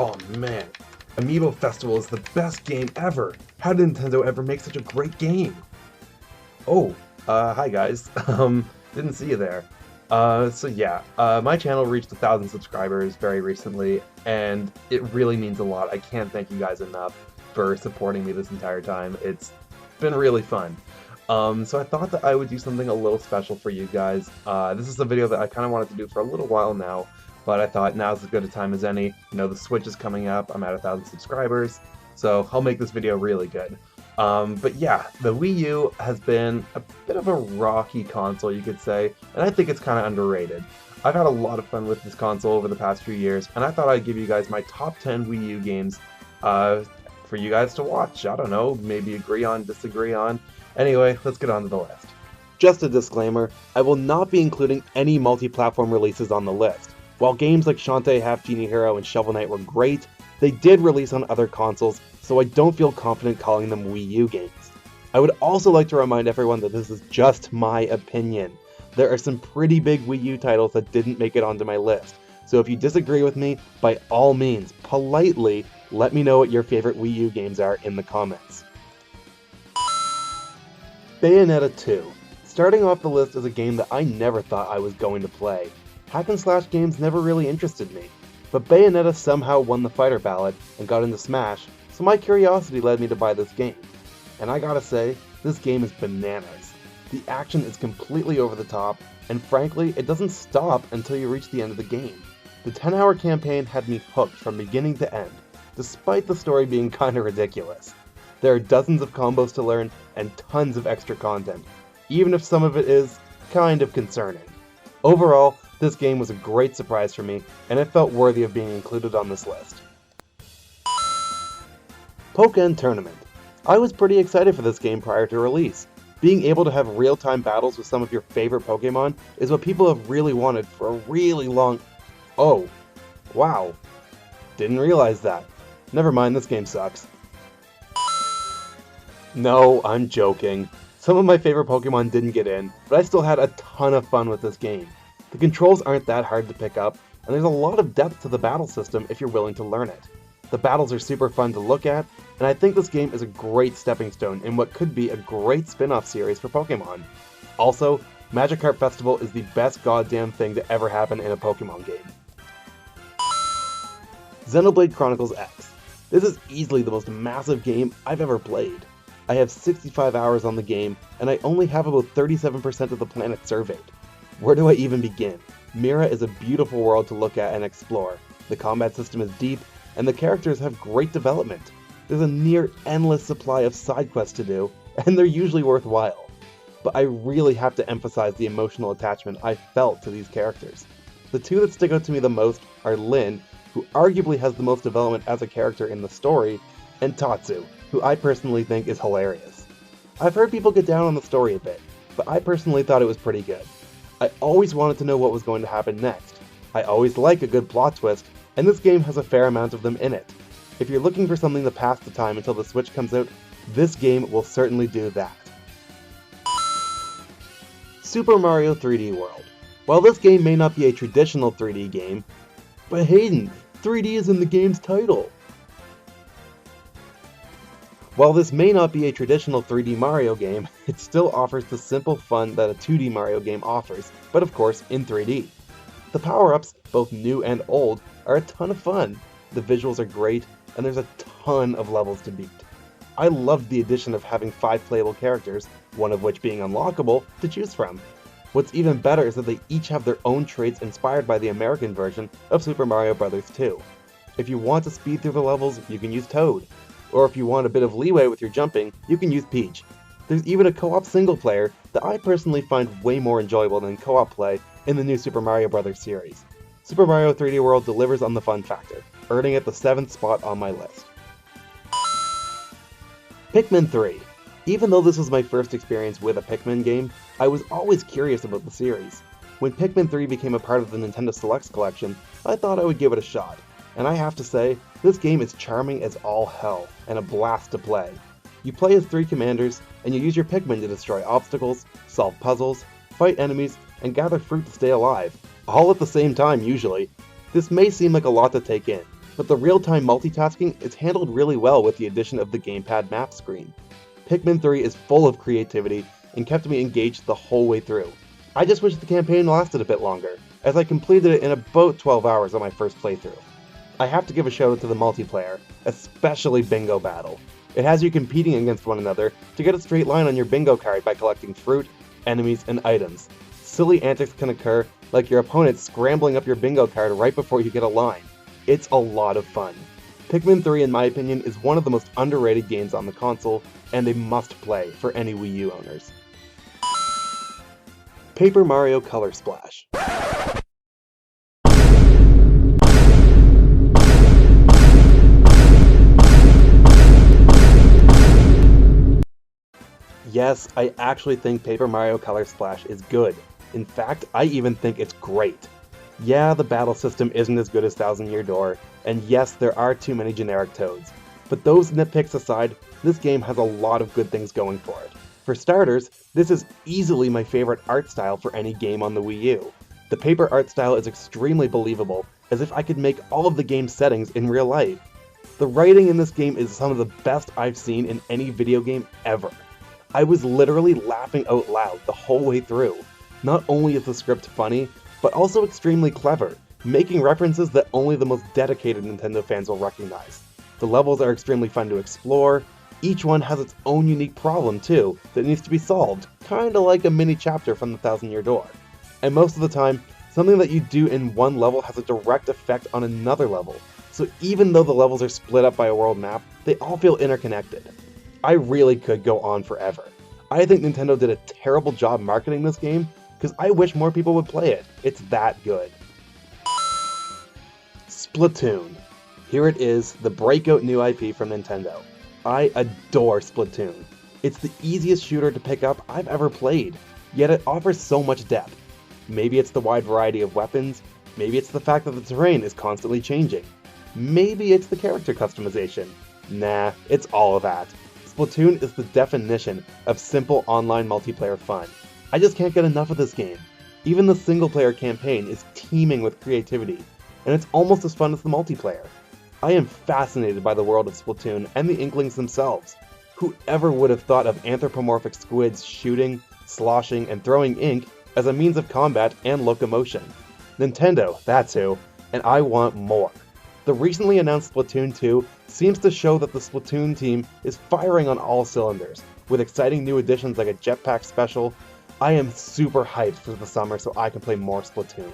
Oh man, Amiibo Festival is the best game ever! How did Nintendo ever make such a great game? Oh, hi guys. Didn't see you there. My channel reached 1,000 subscribers very recently, and it really means a lot. I can't thank you guys enough for supporting me this entire time. It's been really fun. So I thought that I would do something a little special for you guys. This is a video that I kind of wanted to do for a little while now, but I thought now's as good a time as any. You know, the Switch is coming up, I'm at 1,000 subscribers, so I'll make this video really good. But yeah, the Wii U has been a bit of a rocky console, you could say, and I think it's kind of underrated. I've had a lot of fun with this console over the past few years, and I thought I'd give you guys my top 10 Wii U games for you guys to watch. I don't know, maybe agree on, disagree on. Anyway, let's get on to the list. Just a disclaimer, I will not be including any multi-platform releases on the list. While games like Shantae, Half Genie Hero, and Shovel Knight were great, they did release on other consoles, so I don't feel confident calling them Wii U games. I would also like to remind everyone that this is just my opinion. There are some pretty big Wii U titles that didn't make it onto my list, so if you disagree with me, by all means, politely, let me know what your favorite Wii U games are in the comments. Bayonetta 2. Starting off the list is a game that I never thought I was going to play. Hack and slash games never really interested me, but Bayonetta somehow won the fighter ballot and got into Smash, so my curiosity led me to buy this game. And I gotta say, this game is bananas. The action is completely over the top, and frankly, it doesn't stop until you reach the end of the game. The 10-hour campaign had me hooked from beginning to end, despite the story being kinda ridiculous. There are dozens of combos to learn, and tons of extra content, even if some of it is kind of concerning. Overall, this game was a great surprise for me, and it felt worthy of being included on this list. Pokken Tournament. I was pretty excited for this game prior to release. Being able to have real-time battles with some of your favorite Pokemon is what people have really wanted for a really long... Oh, wow. Didn't realize that. Never mind, this game sucks. No, I'm joking. Some of my favorite Pokemon didn't get in, but I still had a ton of fun with this game. The controls aren't that hard to pick up, and there's a lot of depth to the battle system if you're willing to learn it. The battles are super fun to look at, and I think this game is a great stepping stone in what could be a great spin-off series for Pokemon. Also, Magikarp Festival is the best goddamn thing to ever happen in a Pokemon game. Xenoblade Chronicles X. This is easily the most massive game I've ever played. I have 65 hours on the game, and I only have about 37% of the planet surveyed. Where do I even begin? Mira is a beautiful world to look at and explore. The combat system is deep, and the characters have great development. There's a near endless supply of side quests to do, and they're usually worthwhile. But I really have to emphasize the emotional attachment I felt to these characters. The two that stick out to me the most are Lyn, who arguably has the most development as a character in the story, and Tatsu, who I personally think is hilarious. I've heard people get down on the story a bit, but I personally thought it was pretty good. I always wanted to know what was going to happen next. I always like a good plot twist, and this game has a fair amount of them in it. If you're looking for something to pass the time until the Switch comes out, this game will certainly do that. Super Mario 3D World. While this game may not be a traditional 3D game, but Hayden, 3D is in the game's title. While this may not be a traditional 3D Mario game, it still offers the simple fun that a 2D Mario game offers, but of course in 3D. The power-ups, both new and old, are a ton of fun. The visuals are great, and there's a ton of levels to beat. I loved the addition of having 5 playable characters, one of which being unlockable, to choose from. What's even better is that they each have their own traits inspired by the American version of Super Mario Bros. 2. If you want to speed through the levels, you can use Toad. Or if you want a bit of leeway with your jumping, you can use Peach. There's even a co-op single player that I personally find way more enjoyable than co-op play in the new Super Mario Bros. Series. Super Mario 3D World delivers on the fun factor, earning it the 7th spot on my list. Pikmin 3. Even though this was my first experience with a Pikmin game, I was always curious about the series. When Pikmin 3 became a part of the Nintendo Selects collection, I thought I would give it a shot. And I have to say, this game is charming as all hell, and a blast to play. You play as 3 commanders, and you use your Pikmin to destroy obstacles, solve puzzles, fight enemies, and gather fruit to stay alive, all at the same time usually. This may seem like a lot to take in, but the real-time multitasking is handled really well with the addition of the gamepad map screen. Pikmin 3 is full of creativity and kept me engaged the whole way through. I just wish the campaign lasted a bit longer, as I completed it in about 12 hours on my first playthrough. I have to give a shout out to the multiplayer, especially Bingo Battle. It has you competing against one another to get a straight line on your bingo card by collecting fruit, enemies, and items. Silly antics can occur, like your opponent scrambling up your bingo card right before you get a line. It's a lot of fun. Pikmin 3, in my opinion, is one of the most underrated games on the console, and a must-play for any Wii U owners. Paper Mario Color Splash. Yes, I actually think Paper Mario Color Splash is good. In fact, I even think it's great. Yeah, the battle system isn't as good as Thousand Year Door, and yes, there are too many generic Toads. But those nitpicks aside, this game has a lot of good things going for it. For starters, this is easily my favorite art style for any game on the Wii U. The paper art style is extremely believable, as if I could make all of the game's settings in real life. The writing in this game is some of the best I've seen in any video game ever. I was literally laughing out loud the whole way through. Not only is the script funny, but also extremely clever, making references that only the most dedicated Nintendo fans will recognize. The levels are extremely fun to explore. Each one has its own unique problem too, that needs to be solved, kinda like a mini chapter from the Thousand Year Door. And most of the time, something that you do in one level has a direct effect on another level, so even though the levels are split up by a world map, they all feel interconnected. I really could go on forever. I think Nintendo did a terrible job marketing this game, because I wish more people would play it. It's that good. Splatoon. Here it is, the breakout new IP from Nintendo. I adore Splatoon. It's the easiest shooter to pick up I've ever played, yet it offers so much depth. Maybe it's the wide variety of weapons, maybe it's the fact that the terrain is constantly changing. Maybe it's the character customization. Nah, it's all of that. Splatoon is the definition of simple online multiplayer fun. I just can't get enough of this game. Even the single-player campaign is teeming with creativity, and it's almost as fun as the multiplayer. I am fascinated by the world of Splatoon and the Inklings themselves. Whoever would have thought of anthropomorphic squids shooting, sloshing, and throwing ink as a means of combat and locomotion? Nintendo, that's who, and I want more. The recently announced Splatoon 2 seems to show that the Splatoon team is firing on all cylinders, with exciting new additions like a jetpack special. I am super hyped for the summer so I can play more Splatoon.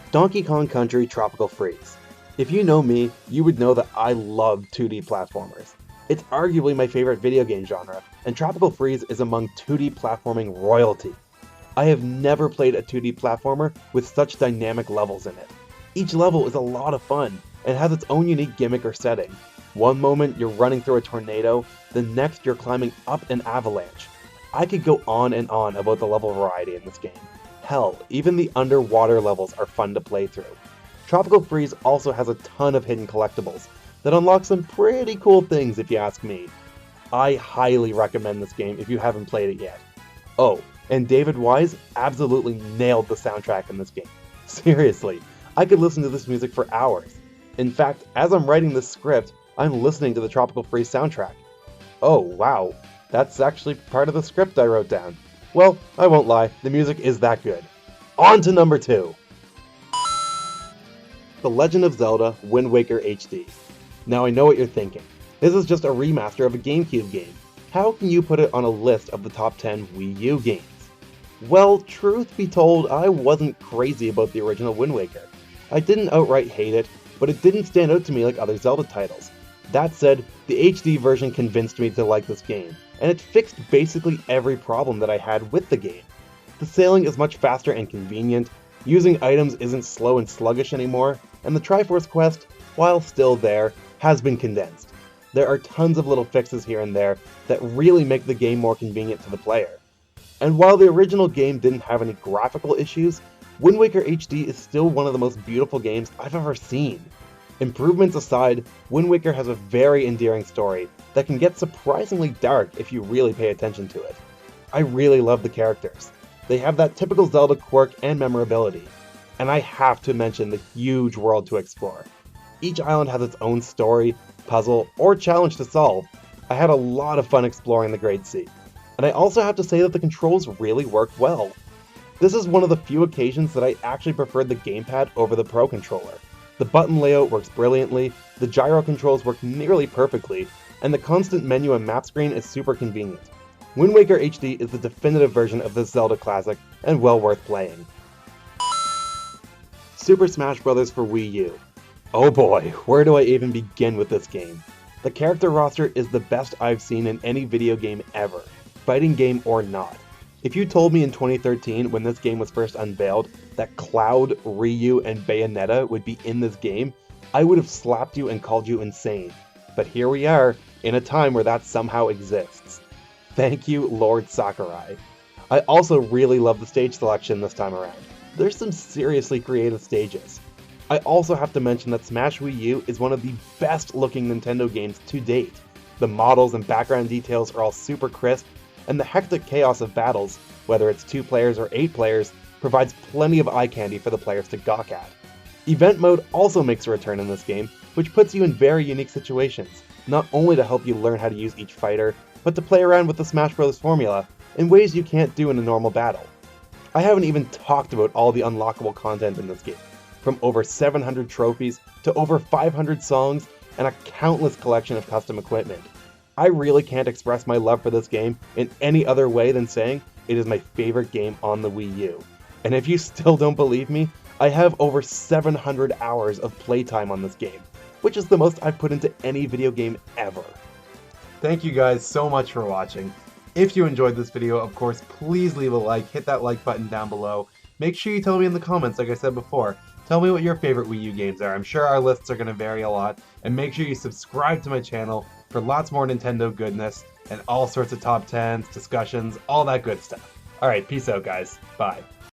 Donkey Kong Country Tropical Freeze. If you know me, you would know that I love 2D platformers. It's arguably my favorite video game genre, and Tropical Freeze is among 2D platforming royalty. I have never played a 2D platformer with such dynamic levels in it. Each level is a lot of fun, and has its own unique gimmick or setting. One moment you're running through a tornado, the next you're climbing up an avalanche. I could go on and on about the level variety in this game. Hell, even the underwater levels are fun to play through. Tropical Freeze also has a ton of hidden collectibles that unlock some pretty cool things if you ask me. I highly recommend this game if you haven't played it yet. Oh, and David Wise absolutely nailed the soundtrack in this game. Seriously, I could listen to this music for hours. In fact, as I'm writing this script, I'm listening to the Tropical Freeze soundtrack. Oh wow, that's actually part of the script I wrote down. Well, I won't lie, the music is that good. On to number 2! The Legend of Zelda Wind Waker HD. Now I know what you're thinking. This is just a remaster of a GameCube game. How can you put it on a list of the top 10 Wii U games? Well, truth be told, I wasn't crazy about the original Wind Waker. I didn't outright hate it, but it didn't stand out to me like other Zelda titles. That said, the HD version convinced me to like this game, and it fixed basically every problem that I had with the game. The sailing is much faster and convenient, using items isn't slow and sluggish anymore, and the Triforce quest, while still there, has been condensed. There are tons of little fixes here and there that really make the game more convenient to the player. And while the original game didn't have any graphical issues, Wind Waker HD is still one of the most beautiful games I've ever seen. Improvements aside, Wind Waker has a very endearing story that can get surprisingly dark if you really pay attention to it. I really love the characters. They have that typical Zelda quirk and memorability. And I have to mention the huge world to explore. Each island has its own story, puzzle, or challenge to solve. I had a lot of fun exploring the Great Sea. And I also have to say that the controls really work well. This is one of the few occasions that I actually preferred the gamepad over the Pro controller. The button layout works brilliantly, the gyro controls work nearly perfectly, and the constant menu and map screen is super convenient. Wind Waker HD is the definitive version of this Zelda classic, and well worth playing. Super Smash Bros. For Wii U. Oh boy, where do I even begin with this game? The character roster is the best I've seen in any video game ever, fighting game or not. If you told me in 2013, when this game was first unveiled, that Cloud, Ryu, and Bayonetta would be in this game, I would have slapped you and called you insane. But here we are, in a time where that somehow exists. Thank you, Lord Sakurai. I also really love the stage selection this time around. There's some seriously creative stages. I also have to mention that Smash Wii U is one of the best looking Nintendo games to date. The models and background details are all super crisp, and the hectic chaos of battles, whether it's 2 players or 8 players, provides plenty of eye candy for the players to gawk at. Event mode also makes a return in this game, which puts you in very unique situations, not only to help you learn how to use each fighter, but to play around with the Smash Bros. Formula in ways you can't do in a normal battle. I haven't even talked about all the unlockable content in this game, from over 700 trophies to over 500 songs and a countless collection of custom equipment. I really can't express my love for this game in any other way than saying it is my favorite game on the Wii U. And if you still don't believe me, I have over 700 hours of playtime on this game, which is the most I've put into any video game ever. Thank you guys so much for watching. If you enjoyed this video, of course, please leave a like, hit that like button down below. Make sure you tell me in the comments, like I said before, tell me what your favorite Wii U games are. I'm sure our lists are going to vary a lot. And make sure you subscribe to my channel for lots more Nintendo goodness and all sorts of top 10s, discussions, all that good stuff. Alright, peace out guys. Bye.